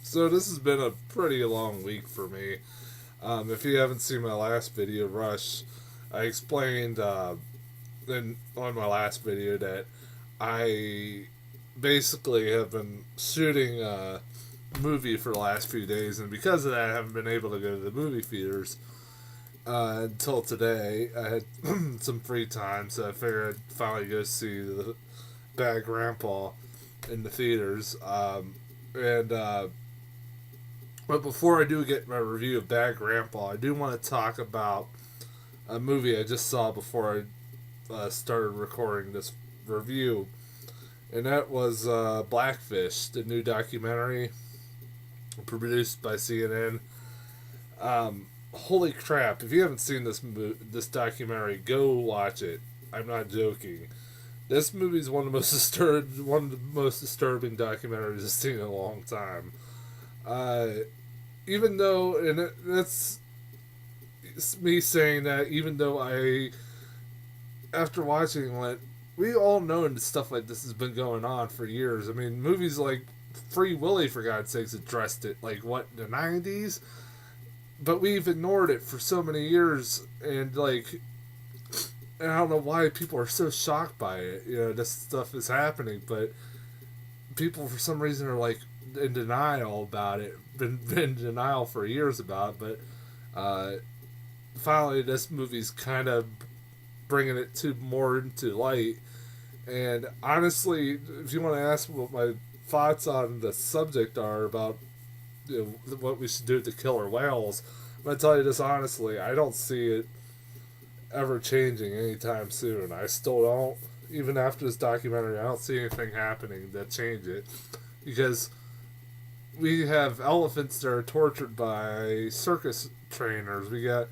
So this has been a pretty long week for me. If you haven't seen my last video, Rush, I explained on my last video that I basically have been shooting a movie for the last few days, and because of that, I haven't been able to go to the movie theaters until today. I had some free time, so I figured I'd finally go see the Bad Grandpa in the theaters. And But before I do get my review of Bad Grandpa, I do want to talk about a movie I just saw before I started recording this review, and that was Blackfish, the new documentary produced by CNN. Holy crap! If you haven't seen this documentary, go watch it. I'm not joking. This movie is one of the most disturbing documentaries I've seen in a long time. Uh, Even though, that's me saying that, even though after watching it, we all know that stuff like this has been going on for years. I mean, movies like Free Willy, for God's sakes, addressed it, like, what, in the 90s? But we've ignored it for so many years, and, like, and I don't know why people are so shocked by it. This stuff is happening, but people, for some reason, are, like, in denial about it. Been in denial for years about it, but finally this movie's kind of bringing it to more into light. And honestly, if you want to ask what my thoughts on the subject are about what we should do to killer whales, I'm gonna tell you this honestly: I don't see it ever changing anytime soon. I still don't. Even after this documentary, I don't see anything happening that change it, because we have elephants that are tortured by circus trainers. We got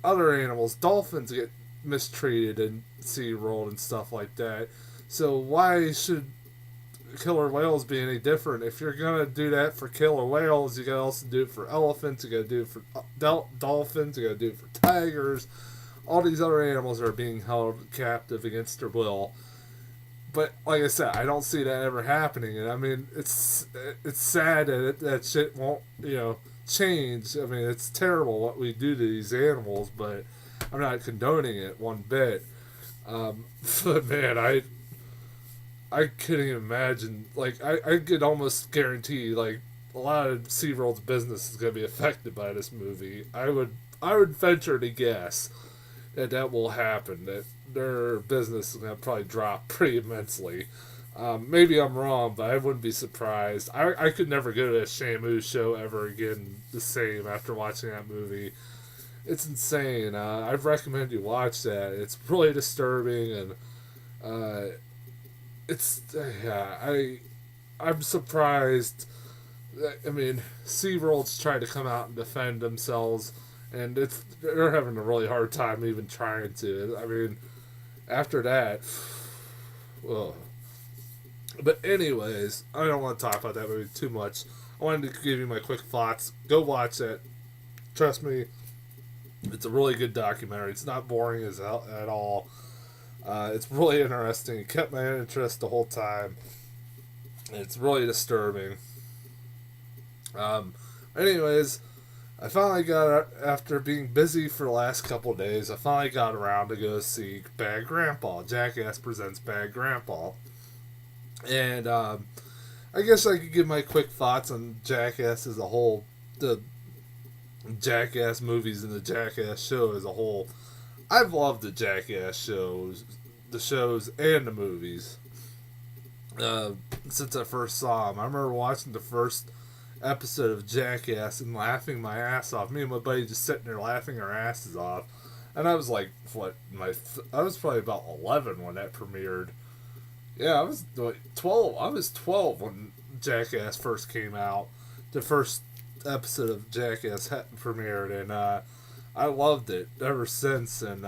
other animals. Dolphins get mistreated in SeaWorld and stuff like that. So why should killer whales be any different? If you're going to do that for killer whales, you got to also do it for elephants. You got to do it for dolphins. You got to do it for tigers. All these other animals are being held captive against their will. But like I said, I don't see that ever happening, and I mean, it's sad that that shit won't change. I mean, it's terrible what we do to these animals, but I'm not condoning it one bit. But man, I couldn't even imagine. Like, I could almost guarantee, like, a lot of SeaWorld's business is gonna be affected by this movie. I would venture to guess that will happen. That their business is going to probably drop pretty immensely. Maybe I'm wrong, but I wouldn't be surprised. I could never go to a Shamu show ever again the same after watching that movie. It's insane. I'd recommend you watch that. It's really disturbing, and it's I'm surprised. I mean, SeaWorld's trying to come out and defend themselves, and they're having a really hard time even trying to. I mean, after that, ugh. But anyways, I don't want to talk about that movie too much. I wanted to give you my quick thoughts. Go watch it. Trust me, it's a really good documentary. It's not boring at all. It's really interesting. It kept my interest the whole time. It's really disturbing. Anyways, I finally after being busy for the last couple of days, I finally got around to go see Bad Grandpa. Jackass presents Bad Grandpa. And I guess I could give my quick thoughts on Jackass as a whole. The Jackass movies and the Jackass show as a whole. I've loved the Jackass the shows and the movies since I first saw them. I remember watching the first episode of Jackass and laughing my ass off. Me and my buddy just sitting there laughing our asses off. And I was like, I was probably about 11 when that premiered. Yeah, I was like 12. I was 12 when Jackass first came out. The first episode of Jackass premiered, and I loved it ever since. And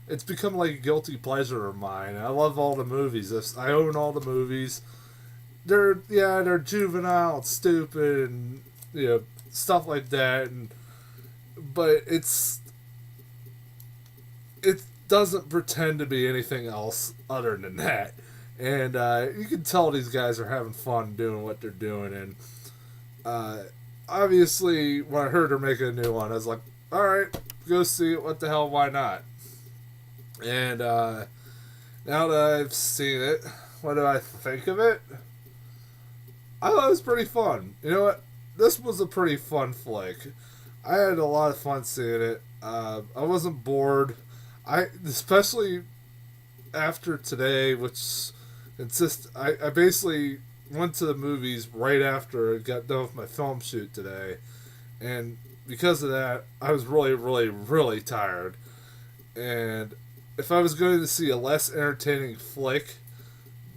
it's become like a guilty pleasure of mine. I love all the movies. I own all the movies. They're juvenile and stupid and stuff like that, but it doesn't pretend to be anything else other than that. And you can tell these guys are having fun doing what they're doing, and Uh, Obviously, when I heard they're making a new one, I was like, all right, go see it. What the hell? Why not? And now that I've seen it, what do I think of it? I thought it was pretty fun. You know what? This was a pretty fun flick. I had a lot of fun seeing it. I wasn't bored. I especially after today, which I basically went to the movies right after I got done with my film shoot today, and because of that, I was really, really, really tired. And if I was going to see a less entertaining flick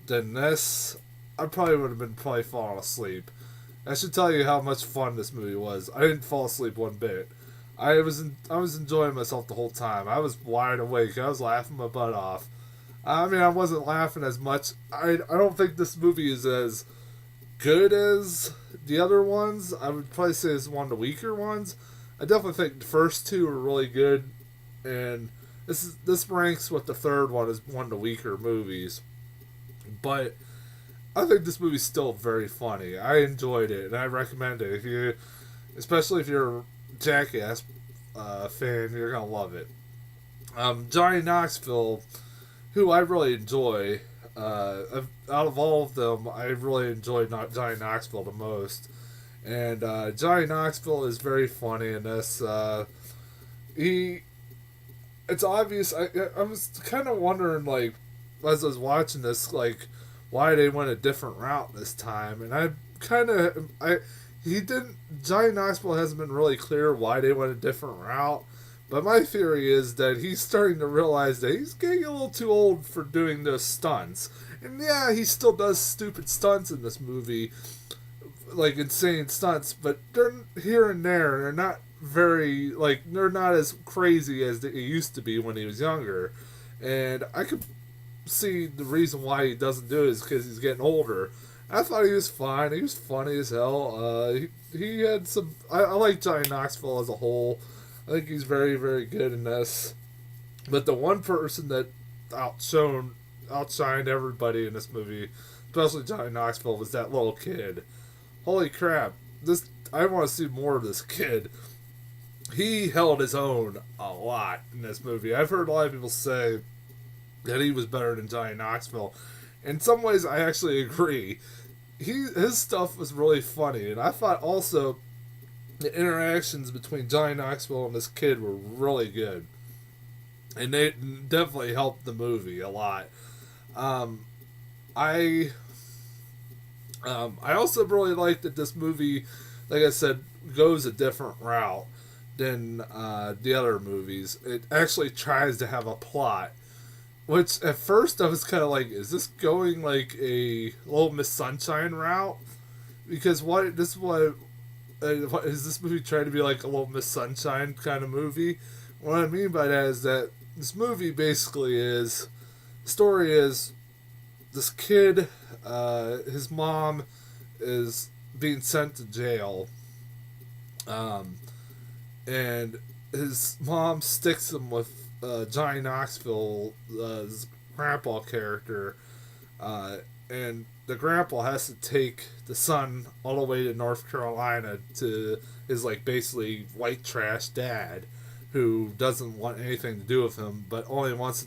than this, I probably would have been probably falling asleep. I should tell you how much fun this movie was. I didn't fall asleep one bit. I was enjoying myself the whole time. I was wide awake. I was laughing my butt off. I mean, I wasn't laughing as much. I don't think this movie is as good as the other ones. I would probably say it's one of the weaker ones. I definitely think the first two are really good, and this ranks with the third one as one of the weaker movies. But I think this movie's still very funny. I enjoyed it, and I recommend it. Especially if you're a Jackass fan, you're gonna love it. Johnny Knoxville, who I really enjoy. Out of all of them, I really enjoyed Johnny Knoxville the most. And Johnny Knoxville is very funny in this. He, it's obvious. I was kind of wondering, like, as I was watching this, like, why they went a different route this time. And he didn't. Johnny Knoxville hasn't been really clear why they went a different route. But my theory is that he's starting to realize that he's getting a little too old for doing those stunts. And yeah, he still does stupid stunts in this movie, like insane stunts, but they're here and there. They're not they're not as crazy as they used to be when he was younger. And I could see the reason why he doesn't do it is because he's getting older. I thought he was fine. He was funny as hell. He had some. I like Johnny Knoxville as a whole. I think he's very, very good in this. But the one person that outshined everybody in this movie, especially Johnny Knoxville, was that little kid. Holy crap! I want to see more of this kid. He held his own a lot in this movie. I've heard a lot of people say that he was better than Johnny Knoxville. In some ways, I actually agree. His stuff was really funny, and I thought also the interactions between Johnny Knoxville and this kid were really good, and they definitely helped the movie a lot. Um, I I also really like that this movie, like I said, goes a different route than the other movies. It actually tries to have a plot, which at first I was kind of like, is this going like a Little Miss Sunshine route? Because what is this movie trying to be like a Little Miss Sunshine kind of movie? What I mean by that is that this movie basically is, the story is this kid, his mom is being sent to jail, and his mom sticks him with Johnny Knoxville, his grandpa character, and the grandpa has to take the son all the way to North Carolina to his like basically white trash dad, who doesn't want anything to do with him, but only wants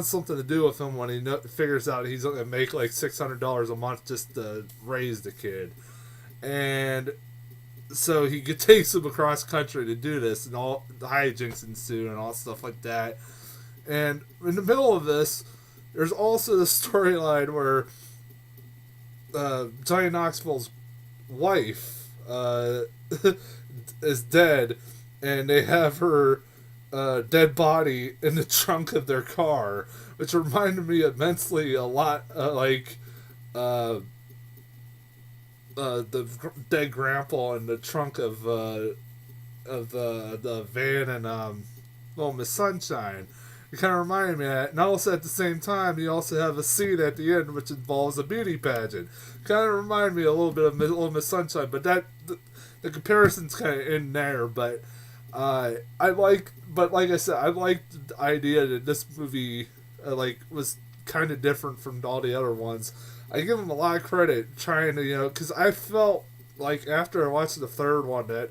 something to do with him when he figures out he's going to make like $600 a month just to raise the kid, and so he takes him across country to do this, and all the hijinks ensue and all stuff like that. And in the middle of this, there's also the storyline where Johnny Knoxville's wife is dead, and they have her dead body in the trunk of their car, which reminded me immensely a lot the dead grandpa in the trunk of the van and Little Miss Sunshine. It kind of reminded me of that. And also at the same time, you also have a scene at the end which involves a beauty pageant. Kind of reminded me a little bit of Little Miss Sunshine, but the comparison's kind of in there. But like I said, I liked the idea that this movie was kind of different from all the other ones. I give him a lot of credit trying to, because I felt like after I watched the third one that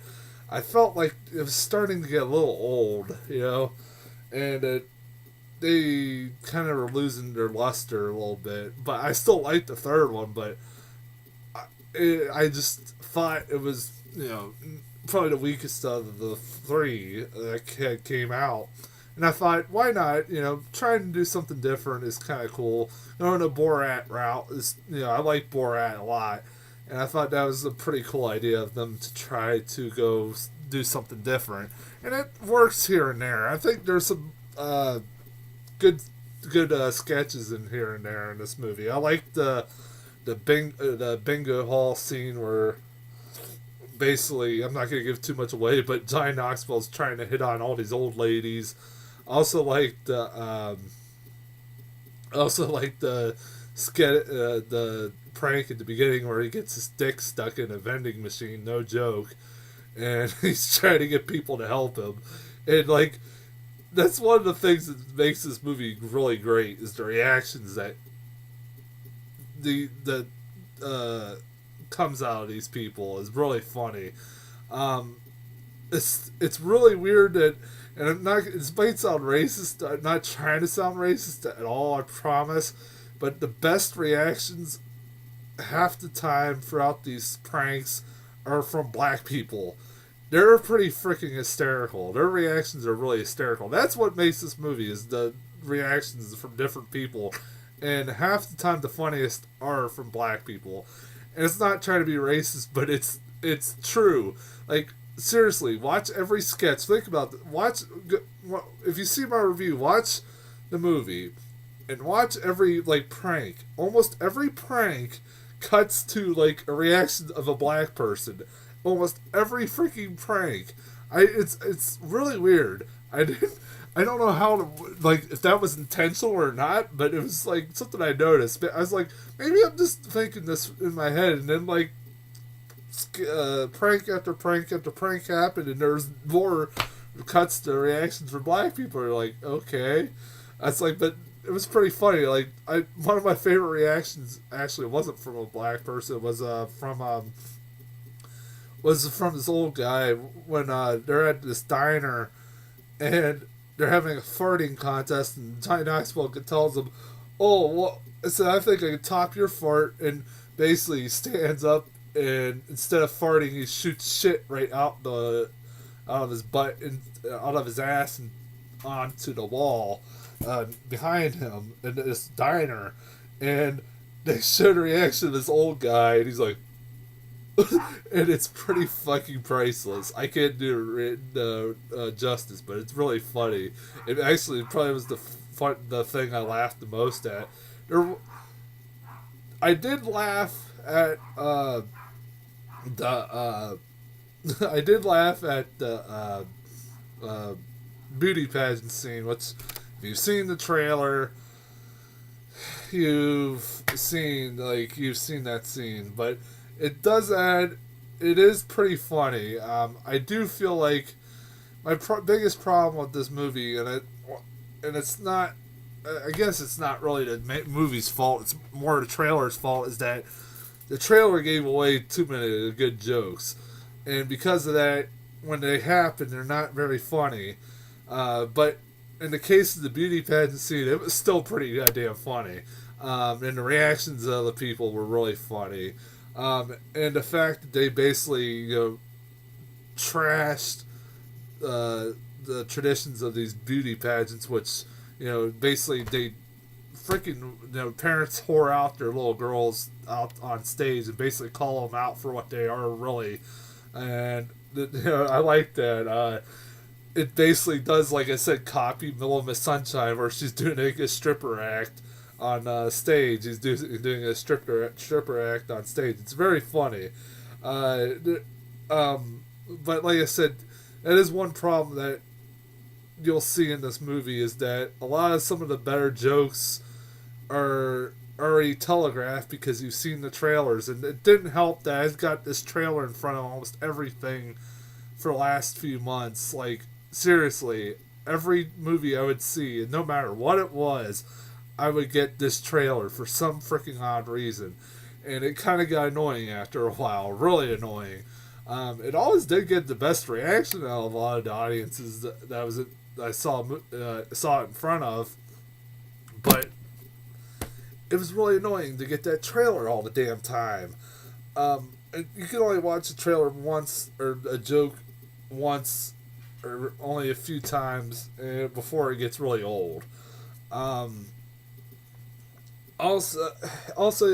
I felt like it was starting to get a little old, and they kind of were losing their luster a little bit. But I still liked the third one, but I just thought it was, probably the weakest of the three that came out. And I thought, why not? Trying to do something different is kind of cool. Going the Borat route is, I like Borat a lot. And I thought that was a pretty cool idea of them to try to go do something different. And it works here and there. I think there's some good sketches in here and there in this movie. I like the bingo hall scene where basically, I'm not going to give too much away, but Johnny Knoxville's trying to hit on all these old ladies. Also like the prank at the beginning where he gets his dick stuck in a vending machine, no joke, and he's trying to get people to help him, and like that's one of the things that makes this movie really great is the reactions that the comes out of these people is really funny. It's really weird that, and it might sound racist. I'm not trying to sound racist at all, I promise. But the best reactions half the time throughout these pranks are from black people. They're pretty freaking hysterical. Their reactions are really hysterical. That's what makes this movie is the reactions from different people. And half the time the funniest are from black people. And it's not trying to be racist, but it's true. Like, seriously, watch every sketch. Think about it. If you see my review, watch the movie and watch every prank. Almost every prank cuts to a reaction of a black person. Almost every freaking prank. It's really weird. I don't know how to if that was intentional or not, but it was something I noticed. But I was like, maybe I'm just thinking this in my head, and then prank after prank after prank happened, and there's more cuts to reactions from black people. Are like, okay, that's but it was pretty funny. One of my favorite reactions actually wasn't from a black person. It was from this old guy when they're at this diner and they're having a farting contest, and Johnny Knoxville tells him, "Oh, well," so I think I can top your fart," and basically he stands up and instead of farting, he shoots shit right out of his butt and out of his ass and onto the wall behind him in this diner, and they show the reaction of this old guy, and he's like. And it's pretty fucking priceless. I can't do justice, but it's really funny. It actually probably was the thing I laughed the most at. I did laugh at the I did laugh at the beauty pageant scene. Which, if you've seen the trailer, you've seen that scene, but. It does add. It is pretty funny. I do feel like my biggest problem with this movie, and it's not. I guess it's not really the movie's fault. It's more the trailer's fault. Is that the trailer gave away too many good jokes, and because of that, when they happen, they're not very funny. But in the case of the beauty pageant scene, it was still pretty goddamn funny, and the reactions of the people were really funny. And the fact that they basically, trashed the traditions of these beauty pageants, which, basically they freaking, parents whore out their little girls out on stage and basically call them out for what they are really. And, I like that. It basically does, like I said, copy Little Miss Sunshine, where she's doing a stripper act on stage. He's doing a stripper act on stage. It's very funny. But like I said, that is one problem that you'll see in this movie, is that a lot of some of the better jokes are already telegraphed because you've seen the trailers, and it didn't help that I've got this trailer in front of almost everything for the last few months. Seriously, every movie I would see, and no matter what it was, I would get this trailer for some freaking odd reason, and it kind of got annoying after a while, really annoying. It always did get the best reaction out of a lot of the audiences I saw it in front of, but it was really annoying to get that trailer all the damn time. You can only watch a trailer once or a joke once or only a few times before it gets really old. Um, also,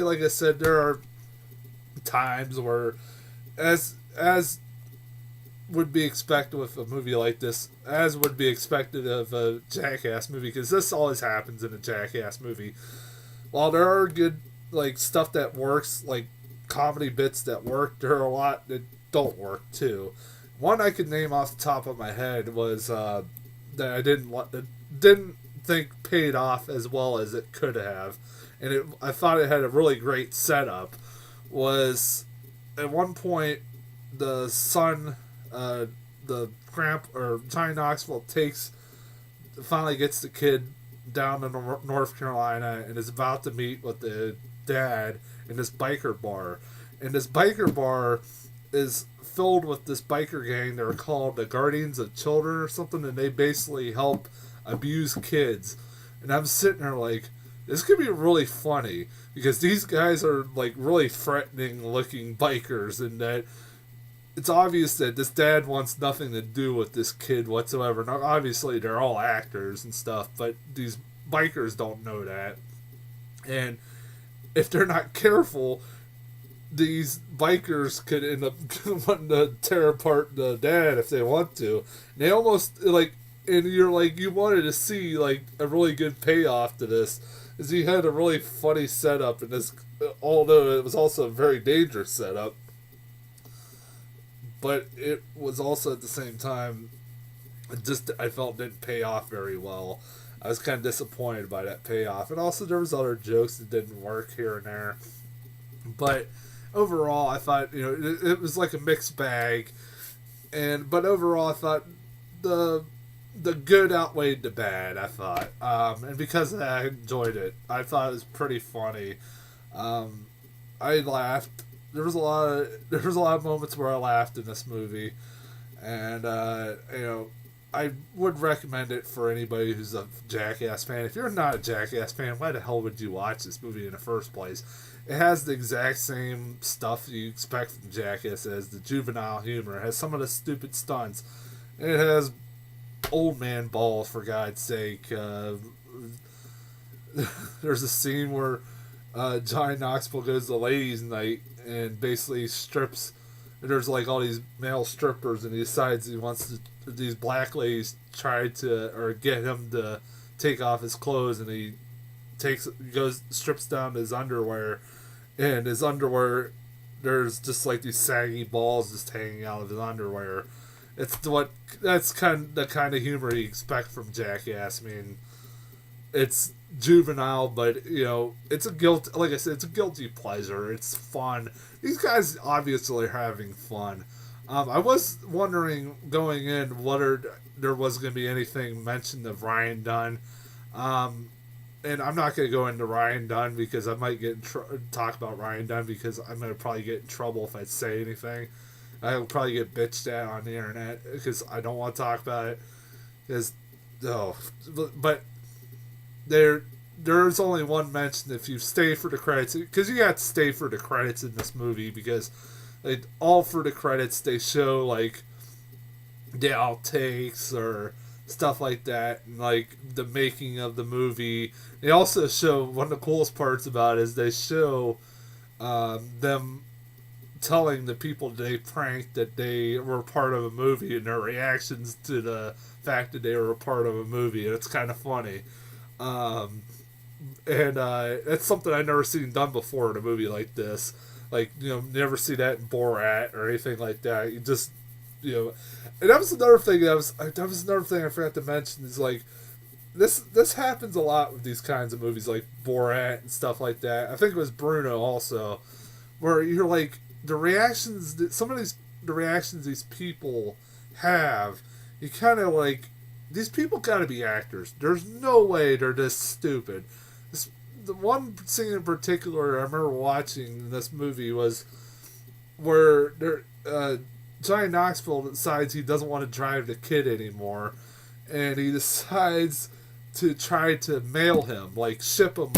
like I said, there are times where, as would be expected with a movie like this, as would be expected of a Jackass movie, because this always happens in a Jackass movie. While there are good like stuff that works, like comedy bits that work, there are a lot that don't work too. One I could name off the top of my head was that I didn't think paid off as well as it could have, and I thought it had a really great setup. Was at one point the son, the or Johnny Knoxville finally gets the kid down to North Carolina and is about to meet with the dad in this biker bar. And this biker bar is filled with this biker gang. They're called the Guardians of Children or something, and they basically help abuse kids. And I'm sitting there like, this could be really funny because these guys are like really threatening looking bikers, and that it's obvious that this dad wants nothing to do with this kid whatsoever. Now, obviously, they're all actors and stuff, but these bikers don't know that. And if they're not careful, these bikers could end up wanting to tear apart the dad if they want to. And they almost, like, and you're like, you wanted to see, like, a really good payoff to this, is he had a really funny setup in this, although it was also a very dangerous setup. But it was also at the same time, I felt didn't pay off very well. I was kind of disappointed by that payoff, and also there was other jokes that didn't work here and there. But overall, I thought it was like a mixed bag, but overall, I thought the good outweighed the bad. I thought, and because of that, I enjoyed it. I thought it was pretty funny. I laughed. There was a lot of moments where I laughed in this movie, and I would recommend it for anybody who's a Jackass fan. If you're not a Jackass fan, why the hell would you watch this movie in the first place? It has the exact same stuff you expect from Jackass as the juvenile humor. It has some of the stupid stunts. And it has old man balls, for God's sake. There's a scene where Johnny Knoxville goes to ladies' night and basically strips. There's like all these male strippers, and he decides he wants to. These black ladies try to or get him to take off his clothes, and he strips down his underwear, and his underwear, there's just like these saggy balls just hanging out of his underwear. That's the kind of humor you expect from Jackass. I mean, it's juvenile, but it's like I said, it's a guilty pleasure. It's fun. These guys obviously are having fun. I was wondering going in whether there was going to be anything mentioned of Ryan Dunn. And I'm not going to go into Ryan Dunn because I might talk about Ryan Dunn because I'm going to probably get in trouble if I say anything. I'll probably get bitched at on the internet because I don't want to talk about it. But there's only one mention if you stay for the credits, because you got to stay for the credits in this movie, because all for the credits they show like the outtakes or stuff like that, and like the making of the movie. They also show, one of the coolest parts about it is they show them telling the people they pranked that they were part of a movie and their reactions to the fact that they were a part of a movie, and it's kind of funny. And it's something I've never seen done before in a movie like this. Like, never see that in Borat or anything like that. You just, and that was another thing I forgot to mention is like, this happens a lot with these kinds of movies like Borat and stuff like that. I think it was Bruno also, where you're like, the reactions these people have, you kind of like, these people got to be actors. There's no way they're this stupid. the one scene in particular I remember watching in this movie was where Johnny Knoxville decides he doesn't want to drive the kid anymore, and he decides to try to mail him, like ship him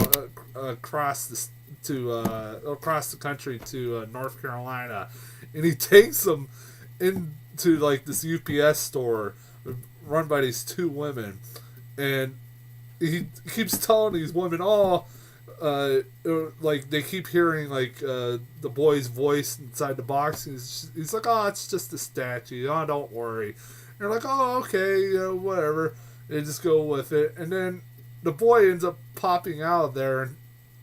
across the country to North Carolina, and he takes him into like this UPS store run by these two women, and he keeps telling these women, "Oh, like they keep hearing like the boy's voice inside the box." And he's like, "Oh, it's just a statue. Oh, don't worry." And they're like, "Oh, okay, whatever." They just go with it, and then the boy ends up popping out of there,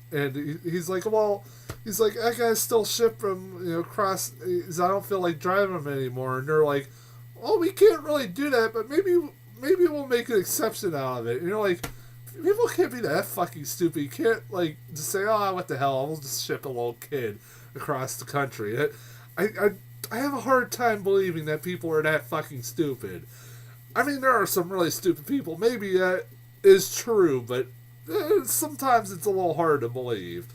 and he's like, "Well," he's like, "I gotta still ship him, across. I don't feel like driving him anymore." And they're like, "Oh, we can't really do that, but maybe we'll make an exception out of it." And you're like, people can't be that fucking stupid. You can't like just say, "Oh, what the hell? We'll just ship a little kid across the country." I have a hard time believing that people are that fucking stupid. I mean, there are some really stupid people. Maybe that is true, but sometimes it's a little hard to believe,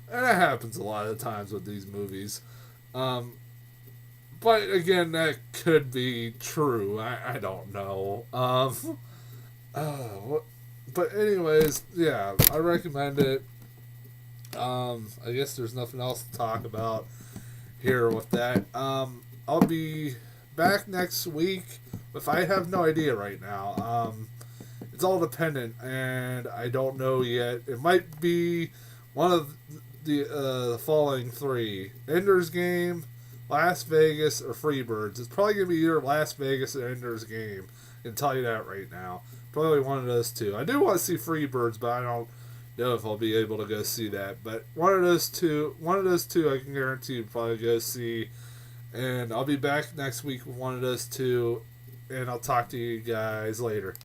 and it happens a lot of times with these movies. But again, that could be true. I don't know. But anyways, yeah, I recommend it. I guess there's nothing else to talk about here with that. I'll be back next week. If I have no idea right now. It's all dependent, and I don't know yet. It might be one of the following three: Ender's Game, Las Vegas, or Freebirds. It's probably gonna be either Las Vegas or Ender's Game. I can tell you that right now. Probably one of those two. I do want to see Freebirds, but I don't know if I'll be able to go see that. But one of those two, I can guarantee you'll probably go see. And I'll be back next week with one of those two. And I'll talk to you guys later.